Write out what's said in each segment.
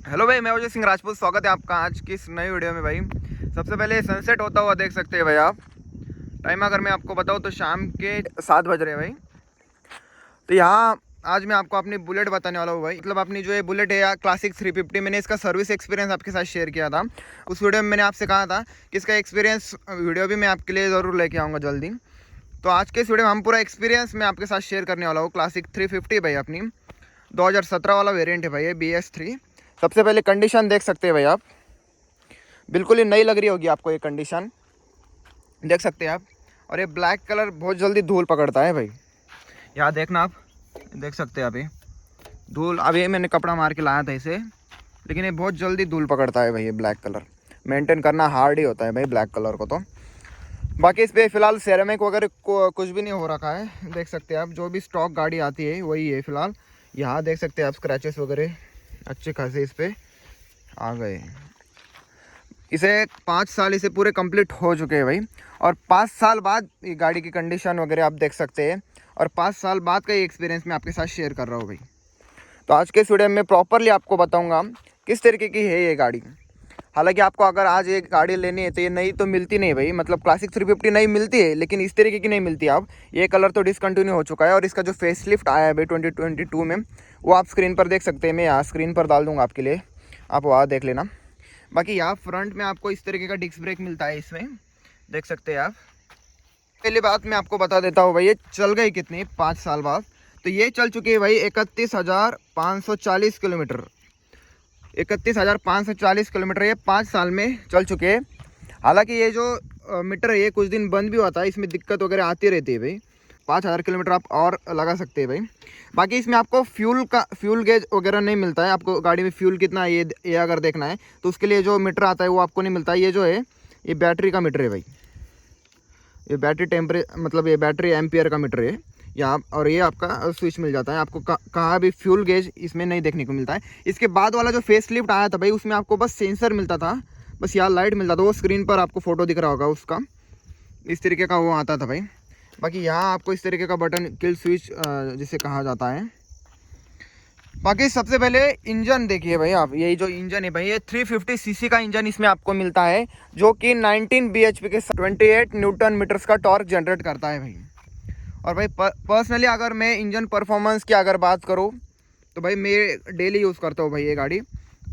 Hello भाई, मैं अजय सिंह राजपूत। स्वागत है आपका आज की इस नई वीडियो में। भाई सबसे पहले सनसेट होता हुआ देख सकते हैं भाई आप। टाइम अगर मैं आपको बताऊं तो शाम के 7 बज रहे हैं भाई। तो यहाँ आज मैं आपको अपनी बुलेट बताने वाला हूँ भाई। मतलब अपनी जो ये बुलेट है क्लासिक 350, मैंने इसका सर्विस एक्सपीरियंस आपके साथ शेयर किया था। उस वीडियो में मैंने आपसे कहा था कि इसका एक्सपीरियंस वीडियो भी मैं आपके लिए ज़रूर लेके आऊँगा जल्दी। तो आज के इस वीडियो में हम पूरा एक्सपीरियंस मैं आपके साथ शेयर करने वाला हूँ। क्लासिक 350 भाई, अपनी 2017 वाला वेरिएंट है भाई, ये BS3। सबसे पहले कंडीशन देख सकते हैं भाई आप, बिल्कुल ही नई लग रही होगी आपको ये कंडीशन, देख सकते हैं आप। और ये ब्लैक कलर बहुत जल्दी धूल पकड़ता है भाई। यहाँ देखना आप, देख सकते हैं आप, ये धूल अभी मैंने कपड़ा मार के लाया था इसे, लेकिन ये बहुत जल्दी धूल पकड़ता है भाई। ये ब्लैक कलर मेंटेन करना हार्ड ही होता है भाई ब्लैक कलर को। तो बाकी इस पर फ़िलहाल सेरेमिक वगैरह कुछ भी नहीं हो रखा है, देख सकते हैं आप। जो भी स्टॉक गाड़ी आती है वही है फ़िलहाल। यहाँ देख सकते हैं आप, स्क्रैचेस वगैरह अच्छे खासे इस पर आ गए। इसे 5 साल इसे पूरे कंप्लीट हो चुके हैं भाई। और 5 साल बाद ये गाड़ी की कंडीशन वगैरह आप देख सकते हैं। और 5 साल बाद का ये एक्सपीरियंस मैं आपके साथ शेयर कर रहा हूँ भाई। तो आज के इस वीडियो में प्रॉपरली आपको बताऊंगा किस तरीके की है ये गाड़ी। हालांकि आपको अगर आज ये गाड़ी लेनी है तो ये नई तो मिलती नहीं भाई। मतलब क्लासिक 350 नई मिलती है, लेकिन इस तरीके की नहीं मिलती। अब ये कलर तो डिसकंटिन्यू हो चुका है। और इसका जो फेसलिफ्ट आया है भाई 2022 में, वो आप स्क्रीन पर देख सकते हैं। मैं यहाँ स्क्रीन पर डाल दूँगा आपके लिए, आप वहाँ देख लेना। बाकी यहाँ फ्रंट में आपको इस तरीके का डिस्क ब्रेक मिलता है इसमें, देख सकते हैं आप। पहली बात मैं आपको बता देता हूँ भाई, ये चल गई कितनी 5 साल बाद। तो ये चल चुकी है भाई 31,540 किलोमीटर। 31,540 किलोमीटर ये 5 साल में चल चुके हैं। हालांकि ये जो मीटर है ये कुछ दिन बंद भी होता है, इसमें दिक्कत वगैरह आती रहती है भाई। 5,000 किलोमीटर आप और लगा सकते हैं भाई। बाकी इसमें आपको फ्यूल गेज वगैरह नहीं मिलता है। आपको गाड़ी में फ्यूल कितना है ये अगर देखना है तो उसके लिए जो मीटर आता है वो आपको नहीं मिलता है। ये जो है ये बैटरी का मीटर है भाई। ये बैटरी मतलब ये बैटरी एम्पियर का मीटर है यहाँ। और ये आपका स्विच मिल जाता है आपको। कहाँ भी फ्यूल गेज इसमें नहीं देखने को मिलता है। इसके बाद वाला जो फेस लिफ्ट आया था भाई, उसमें आपको बस सेंसर मिलता था, बस यहाँ लाइट मिलता था। वो स्क्रीन पर आपको फ़ोटो दिख रहा होगा उसका, इस तरीके का वो आता था भाई। बाकी यहाँ आपको इस तरीके का बटन किल स्विच जिसे कहा जाता है। बाकी सबसे पहले इंजन देखिए भाई आप। यही जो इंजन है भाई, ये 350 सीसी का इंजन इसमें आपको मिलता है, जो कि 19 bhp के 28 न्यूटन मीटर्स का टॉर्क जनरेट करता है भाई। और भाई पर्सनली अगर मैं इंजन परफॉर्मेंस की अगर बात करूँ तो भाई मैं डेली यूज़ करता हूँ भाई ये गाड़ी।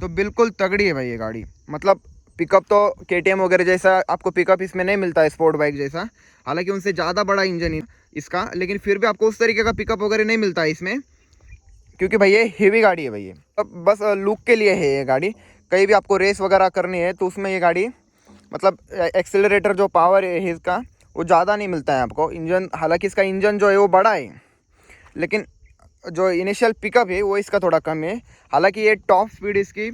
तो बिल्कुल तगड़ी है भाई ये गाड़ी। मतलब पिकअप तो KTM वगैरह जैसा आपको पिकअप इसमें नहीं मिलता है, स्पोर्ट बाइक जैसा। हालांकि उनसे ज़्यादा बड़ा इंजन है इसका, लेकिन फिर भी आपको उस तरीके का पिकअप वगैरह नहीं मिलता है इसमें, क्योंकि भाई ये हेवी गाड़ी है भाई। ये अब बस लुक के लिए है ये गाड़ी। कहीं भी आपको रेस वगैरह करनी है तो उसमें ये गाड़ी, मतलब एक्सेलरेटर जो पावर है इसका वो ज़्यादा नहीं मिलता है आपको। इंजन, हालांकि इसका इंजन जो है वो बड़ा है, लेकिन जो इनिशियल पिकअप है वो इसका थोड़ा कम है। हालांकि ये टॉप स्पीड इसकी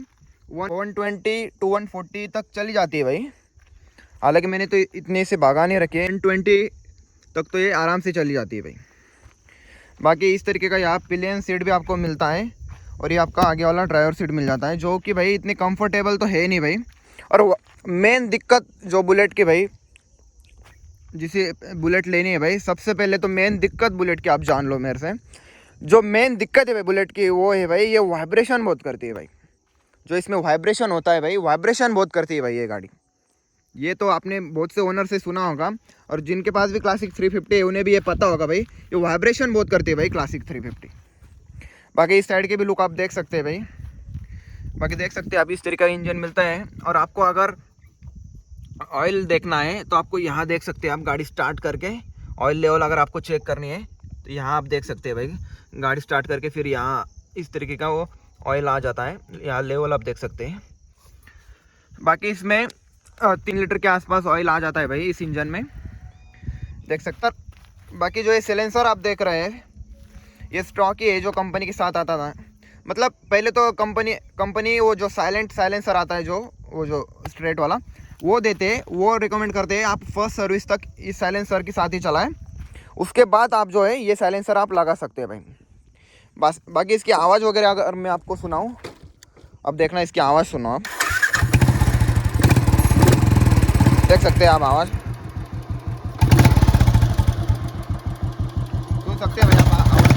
120 to 140 तक चली जाती है भाई। हालांकि मैंने तो इतने से भागा नहीं रखे, 120 तक तो ये आराम से चली जाती है भाई। बाकी इस तरीके का यहाँ पिलियन सीट भी आपको मिलता है। और ये आपका आगे वाला ड्राइवर सीट मिल जाता है, जो कि भाई इतनी कंफर्टेबल तो है नहीं भाई। और मेन दिक्कत जो बुलेट की भाई, जिसे बुलेट लेनी है भाई, सबसे पहले तो मेन दिक्कत बुलेट की आप जान लो मेरे से। जो मेन दिक्कत है भाई बुलेट की, वो है भाई ये वाइब्रेशन बहुत करती है भाई। जो इसमें वाइब्रेशन होता है भाई, वाइब्रेशन बहुत करती है भाई ये गाड़ी। ये तो आपने बहुत से ओनर से सुना होगा, और जिनके पास भी क्लासिक 350 है उन्हें भी ये पता होगा भाई, ये वाइब्रेशन बहुत करती है भाई क्लासिक 350। बाकी इस साइड के भी लुक आप देख सकते हैं भाई। बाकी देख सकते हैं आप, इस तरीके का इंजन मिलता है। और आपको अगर ऑयल देखना है तो आपको यहाँ देख सकते हैं आप, गाड़ी स्टार्ट करके ऑयल लेवल अगर आपको चेक करनी है तो यहाँ आप देख सकते हैं भाई। गाड़ी स्टार्ट करके फिर यहाँ इस तरीके का वो ऑयल आ जाता है, यहाँ लेवल आप देख सकते हैं। बाकी इसमें 3 लीटर के आसपास ऑयल आ जाता है भाई इस इंजन में, देख सकते हैं। बाकी जो ये सिलेंसर आप देख रहे हैं, ये स्टॉक ही है जो कंपनी के साथ आता था। मतलब पहले तो कंपनी वो जो साइलेंसर आता है, वो जो स्ट्रेट वाला वो देते हैं, वो रिकमेंड करते हैं आप फर्स्ट सर्विस तक इस साइलेंसर के साथ ही चलाएं। उसके बाद आप जो है ये साइलेंसर आप लगा सकते हैं भाई। बस बाकी इसकी आवाज़ वगैरह अगर मैं आपको सुनाऊँ, अब देखना इसकी आवाज़ सुनो आप, देख सकते हैं आप आवाज़ सुन सकते हैं भाई आप आवाज़।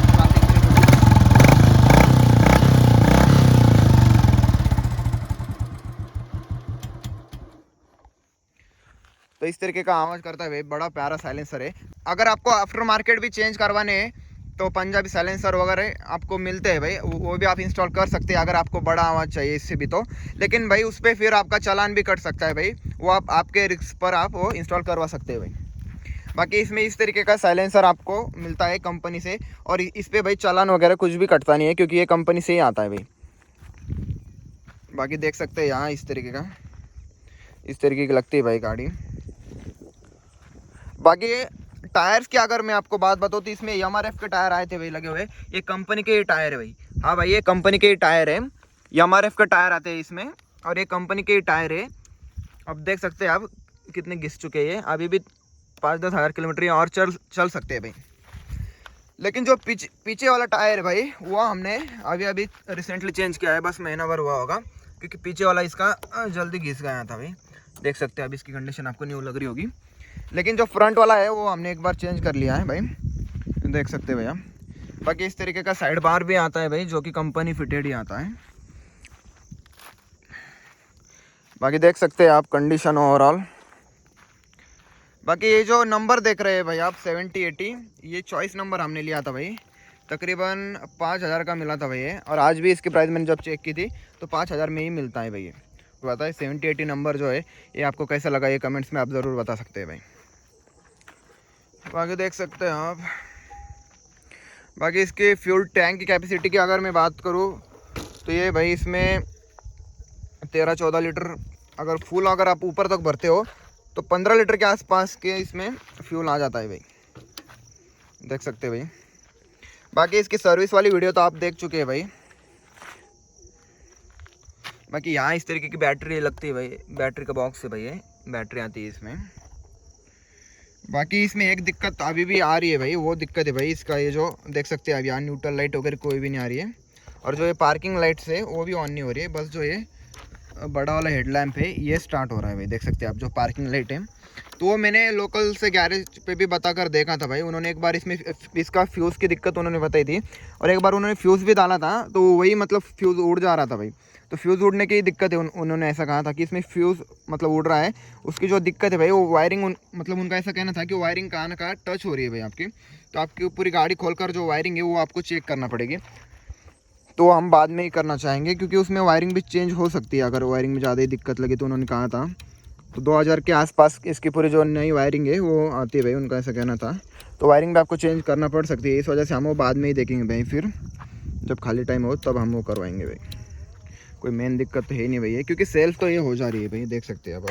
तो इस तरीके का आवाज़ करता है भाई, बड़ा प्यारा साइलेंसर है। अगर आपको आफ्टर मार्केट भी चेंज करवाने हैं तो पंजाबी साइलेंसर वगैरह आपको मिलते हैं भाई, वो भी आप इंस्टॉल कर सकते हैं अगर आपको बड़ा आवाज़ चाहिए इससे भी। तो लेकिन भाई उस पर फिर आपका चालान भी कट सकता है भाई, वो आप आपके रिस्क पर आप वो इंस्टॉल करवा सकते हैं भाई। बाकी इसमें इस तरीके का साइलेंसर आपको मिलता है कंपनी से, और इस पर भाई चालान वगैरह कुछ भी कटता नहीं है क्योंकि ये कंपनी से ही आता है भाई। बाकी देख सकते हैं यहाँ इस तरीके की लगती है भाई गाड़ी। बाकी टायर्स की अगर मैं आपको बात बताऊँ तो इसमें MRF के टायर आए थे भाई लगे हुए, ये कंपनी के टायर है भाई। हाँ भाई, ये कंपनी के टायर है, MRF के टायर आते हैं इसमें, और ये कंपनी के टायर है। अब देख सकते हैं आप कितने घिस चुके हैं, अभी भी 5-10 हज़ार किलोमीटर और चल सकते हैं भाई। लेकिन जो पीछे वाला टायर है भाई, वो हमने अभी रिसेंटली चेंज किया है, बस महीना भर हुआ होगा, क्योंकि पीछे वाला इसका जल्दी घिस गया था भाई। देख सकते हैं, अभी इसकी कंडीशन आपको न्यू लग रही होगी। लेकिन जो फ्रंट वाला है वो हमने एक बार चेंज कर लिया है भाई, देख सकते हैं भैया। बाकी इस तरीके का साइड बार भी आता है भाई, जो कि कंपनी फिटेड ही आता है। बाकी देख सकते हैं आप कंडीशन ओवरऑल। बाकी ये जो नंबर देख रहे हैं भाई आप 70-80, ये चॉइस नंबर हमने लिया था भाई, तकरीबन 5,000 का मिला था भाई ये, और आज भी इसकी प्राइस मैंने जब चेक की थी तो 5,000 में ही मिलता है भाई ये। तो बताए 70-80 नंबर जो है ये आपको कैसा लगा, ये कमेंट्स में आप ज़रूर बता सकते हैं भाई। बाकी देख सकते हैं आप। बाकी इसके फ्यूल टैंक की कैपेसिटी की अगर मैं बात करूँ तो ये भाई इसमें 13-14 लीटर, अगर आप ऊपर तक भरते हो तो 15 लीटर के आसपास के इसमें फ्यूल आ जाता है भाई, देख सकते हैं भाई। बाकी इसकी सर्विस वाली वीडियो तो आप देख चुके हैं भाई। बाकी यहाँ इस तरीके की बैटरी लगती है भाई, बैटरी का बॉक्स है भाई, ये बैटरी आती है इसमें। बाकी इसमें एक दिक्कत अभी भी आ रही है भाई, वो दिक्कत है भाई इसका, ये जो देख सकते हैं अब यहाँ न्यूट्रल लाइट वगैरह कोई भी नहीं आ रही है, और जो ये पार्किंग लाइट्स है वो भी ऑन नहीं हो रही है, बस जो ये बड़ा वाला हेडलैम्प है ये स्टार्ट हो रहा है भाई, देख सकते हैं आप जो पार्किंग लाइट है। तो वो मैंने लोकल से गैरेज पे भी बता कर देखा था भाई, उन्होंने एक बार इसमें इसका फ्यूज़ की दिक्कत उन्होंने बताई थी, और एक बार उन्होंने फ्यूज़ भी डाला था तो वही मतलब फ्यूज़ उड़ जा रहा था भाई। तो फ्यूज़ उड़ने की दिक्कत है, उन्होंने ऐसा कहा था कि इसमें फ्यूज़ मतलब उड़ रहा है, उसकी जो दिक्कत है भाई वो वायरिंग, मतलब उनका ऐसा कहना था कि वायरिंग कहाँ ना कहाँ टच हो रही है भाई आपकी। तो आपकी पूरी गाड़ी खोलकर जो वायरिंग है वो आपको चेक करना पड़ेगी, तो हम बाद में ही करना चाहेंगे क्योंकि उसमें वायरिंग भी चेंज हो सकती है अगर वायरिंग में ज़्यादा ही दिक्कत लगी तो। उन्होंने कहा था तो 2000 के आसपास इसकी पूरी जो नई वायरिंग है वो आती है भाई, उनका ऐसा कहना था। तो वायरिंग भी आपको चेंज करना पड़ सकती है, इस वजह से हम वो बाद में ही देखेंगे भाई, फिर जब खाली टाइम हो तब हम वो करवाएंगे भाई। कोई मेन दिक्कत तो है नहीं भैया, क्योंकि सेल्फ तो ये हो जा रही है भाई, देख सकते हैं आप।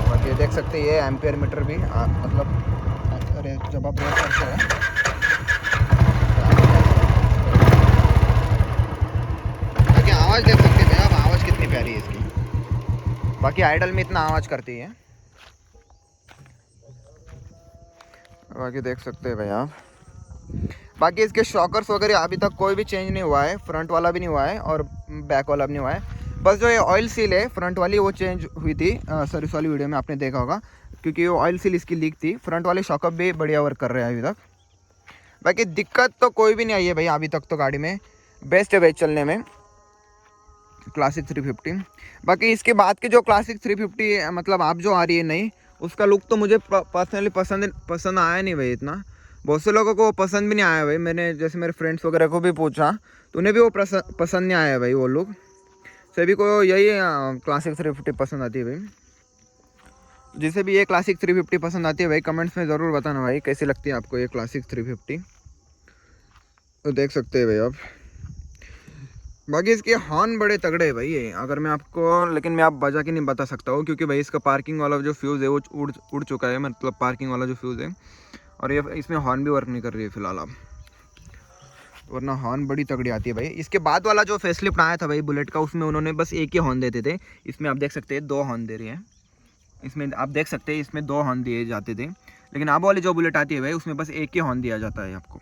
बाकी देख सकते हैं ये एम्पियर मीटर भी मतलब अरे जब आप रेस करते हैं आवाज़ देख सकते हैं आप, आवाज़ कितनी प्यारी है इसकी। बाकी आइडल में इतना आवाज़ करती है। बाकी देख सकते हैं भाई आप। बाकी इसके शॉकर्स वगैरह अभी तक कोई भी चेंज नहीं हुआ है, फ्रंट वाला भी नहीं हुआ है और बैक वाला भी नहीं हुआ है। बस जो ये ऑयल सील है फ्रंट वाली वो चेंज हुई थी सर्विस वाली वीडियो में आपने देखा होगा, क्योंकि वो ऑयल सील इसकी लीक थी। फ्रंट वाले शॉकअप भी बढ़िया वर्क कर रहे हैं अभी तक। बाकी दिक्कत तो कोई भी नहीं आई है भाई अभी तक, तो गाड़ी में बेस्ट है भाई चलने में क्लासिक 350। बाकी इसके बाद की जो क्लासिक 350 मतलब आप जो आ रही है नई, उसका लुक तो मुझे पर्सनली पसंद आया नहीं भाई इतना। बहुत से लोगों को पसंद भी नहीं आया भाई, मैंने जैसे मेरे फ्रेंड्स वगैरह को भी पूछा तो उन्हें भी वो पसंद नहीं आया भाई वो लुक। सभी को यही क्लासिक 350 पसंद आती है भाई। जिसे भी ये क्लासिक 350 पसंद आती है भाई कमेंट्स में ज़रूर बताना भाई कैसी लगती है आपको ये क्लासिक 350। तो देख सकते हैं भाई आप। बाकी इसके हॉर्न बड़े तगड़े है भाई ये, अगर मैं आपको, लेकिन मैं आप बजा के नहीं बता सकता हूँ क्योंकि भाई इसका पार्किंग वाला जो फ्यूज़ है वो उड़ चुका है, मतलब पार्किंग वाला जो फ्यूज़ है, और ये इसमें हॉर्न भी वर्क नहीं कर रही है फ़िलहाल अब, वरना हॉर्न बड़ी तगड़ी आती है भाई। इसके बाद वाला जो फेसलिफ्ट आया था भाई बुलेट का, उसमें उन्होंने बस एक ही हॉर्न देते थे, इसमें आप देख सकते हैं 2 हॉर्न दे रही है। इसमें आप देख सकते हैं इसमें 2 हॉर्न दिए जाते थे, लेकिन अब वाली जो बुलेट आती है भाई उसमें बस एक ही हॉर्न दिया जाता है आपको।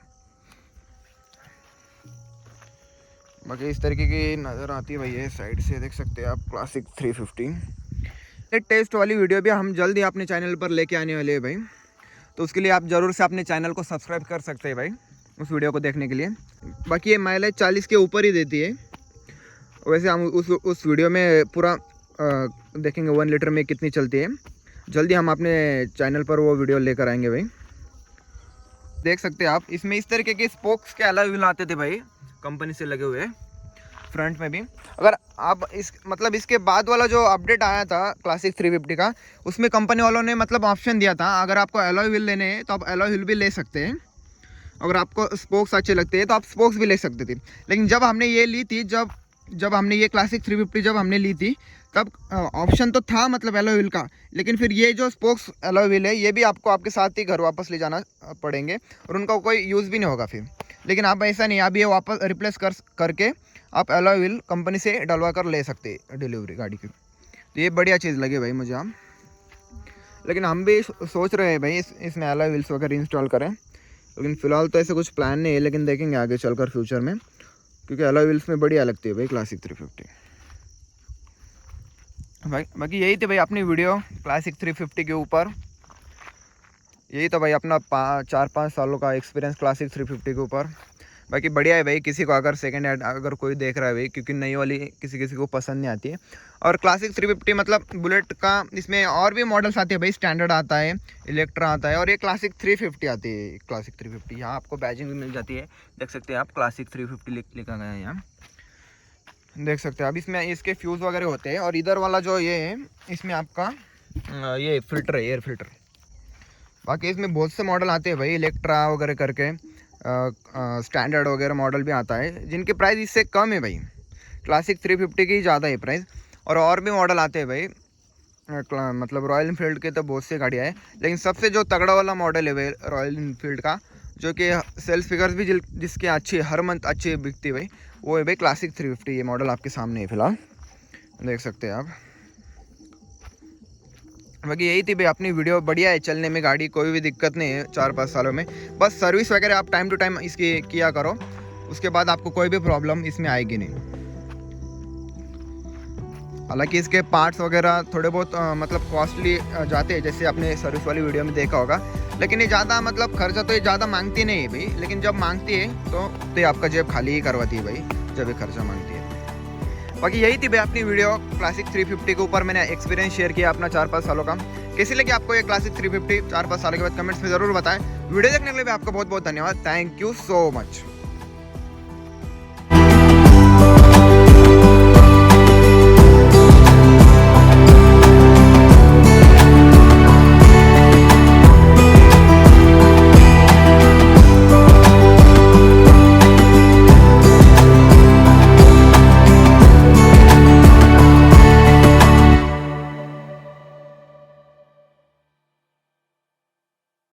बाकी इस तरीके की नज़र आती है भाई ये साइड से, देख सकते हैं आप क्लासिक 350। टेस्ट वाली वीडियो भी हम जल्द ही अपने चैनल पर लेके आने वाले हैं भाई, तो उसके लिए आप ज़रूर से अपने चैनल को सब्सक्राइब कर सकते हैं भाई उस वीडियो को देखने के लिए। बाकी ये माइलेज 40 के ऊपर ही देती है। वैसे हम उस वीडियो में पूरा देखेंगे 1 लीटर में कितनी चलती है। जल्दी हम अपने चैनल पर वो वीडियो लेकर आएंगे भाई। देख सकते हैं आप, इसमें इस तरीके के स्पोक्स के अलग व्हील आते थे भाई, कंपनी से लगे हुए फ्रंट में भी। अगर आप इस मतलब इसके बाद वाला जो अपडेट आया था क्लासिक 350 का, उसमें कंपनी वालों ने मतलब ऑप्शन दिया था, अगर आपको एलॉय व्हील लेने हैं तो आप एलॉय व्हील भी ले सकते हैं, अगर आपको स्पोक्स अच्छे लगते हैं तो आप स्पोक्स भी ले सकते थे। लेकिन जब हमने ये ली थी, जब हमने ये क्लासिक 350 जब हमने ली थी, तब ऑप्शन तो था मतलब एलॉय व्हील का, लेकिन फिर ये जो स्पोक्स एलॉय व्हील है ये भी आपको आपके साथ ही घर वापस ले जाना पड़ेंगे और उनका कोई यूज़ भी नहीं होगा फिर। लेकिन आप ऐसा नहीं, आप ये वापस रिप्लेस करके आप एलॉय व्हील कंपनी से डलवा कर ले सकते डिलीवरी गाड़ी की। तो ये बढ़िया चीज़ लगी भाई मुझे। हम लेकिन हम भी सोच रहे हैं भाई इसमें एलॉय व्हील्स वगैरह इंस्टॉल करें, लेकिन फ़िलहाल तो ऐसे कुछ प्लान नहीं है, लेकिन देखेंगे आगे चलकर फ्यूचर में, क्योंकि एलॉय व्हील्स में बढ़िया लगती है भाई क्लासिक 350 भाई। बाकी यही थे भाई अपनी वीडियो क्लासिक 350 के ऊपर। यही तो भाई अपना 4-5 सालों का एक्सपीरियंस क्लासिक 350 के ऊपर। बाकी बढ़िया है भाई, किसी को अगर सेकंड हैंड अगर कोई देख रहा है भाई, क्योंकि नई वाली किसी को पसंद नहीं आती है। और क्लासिक 350 मतलब बुलेट का, इसमें और भी मॉडल्स आते हैं भाई, स्टैंडर्ड आता है, इलेक्ट्रा आता है, और ये क्लासिक 350 आती है। क्लासिक 350 यहाँ आपको बैजिंग भी मिल जाती है, देख सकते हैं आप, क्लासिक 350 लिखा गया है यहाँ, देख सकते हैं आप। इसमें इसके फ्यूज़ वगैरह होते हैं, और इधर वाला जो ये है इसमें आपका ये फिल्टर है, एयर फिल्टर। बाकी इसमें बहुत से मॉडल आते हैं भाई, इलेक्ट्रा वगैरह करके, स्टैंडर्ड वगैरह मॉडल भी आता है, जिनके प्राइस इससे कम है भाई, क्लासिक 350 की ज़्यादा है प्राइस। और भी मॉडल आते हैं भाई, मतलब रॉयल इनफील्ड के तो बहुत से गाड़ियाँ है, लेकिन सबसे जो तगड़ा वाला मॉडल है भाई रॉयल इनफील्ड का, जो कि सेल्स फिगर्स भी जिसके अच्छी हर मंथ अच्छी बिकती है भाई, वो है भाई क्लासिक 350। ये मॉडल आपके सामने है फिलहाल, देख सकते हैं आप। बाकी यही थी भाई अपनी वीडियो। बढ़िया है चलने में गाड़ी, कोई भी दिक्कत नहीं है 4-5 सालों में। बस सर्विस वगैरह आप टाइम टू टाइम इसकी किया करो, उसके बाद आपको कोई भी प्रॉब्लम इसमें आएगी नहीं। हालांकि इसके पार्ट्स वगैरह थोड़े बहुत मतलब कॉस्टली जाते हैं, जैसे आपने सर्विस वाली वीडियो में देखा होगा, लेकिन ये ज़्यादा मतलब खर्चा तो ये ज़्यादा मांगती नहीं है भाई, लेकिन जब मांगती है तो ये आपका जेब खाली ही करवाती है भाई, जब ये खर्चा मांगती है। बाकी यही थी भाई अपनी वीडियो क्लासिक 350 के ऊपर, मैंने एक्सपीरियंस शेयर किया अपना 4-5 सालों का। कैसी लगी आपको ये क्लासिक 350 4-5 सालों के बाद, कमेंट्स में ज़रूर बताएं। वीडियो देखने के लिए भी आपका बहुत बहुत धन्यवाद, थैंक यू सो मच।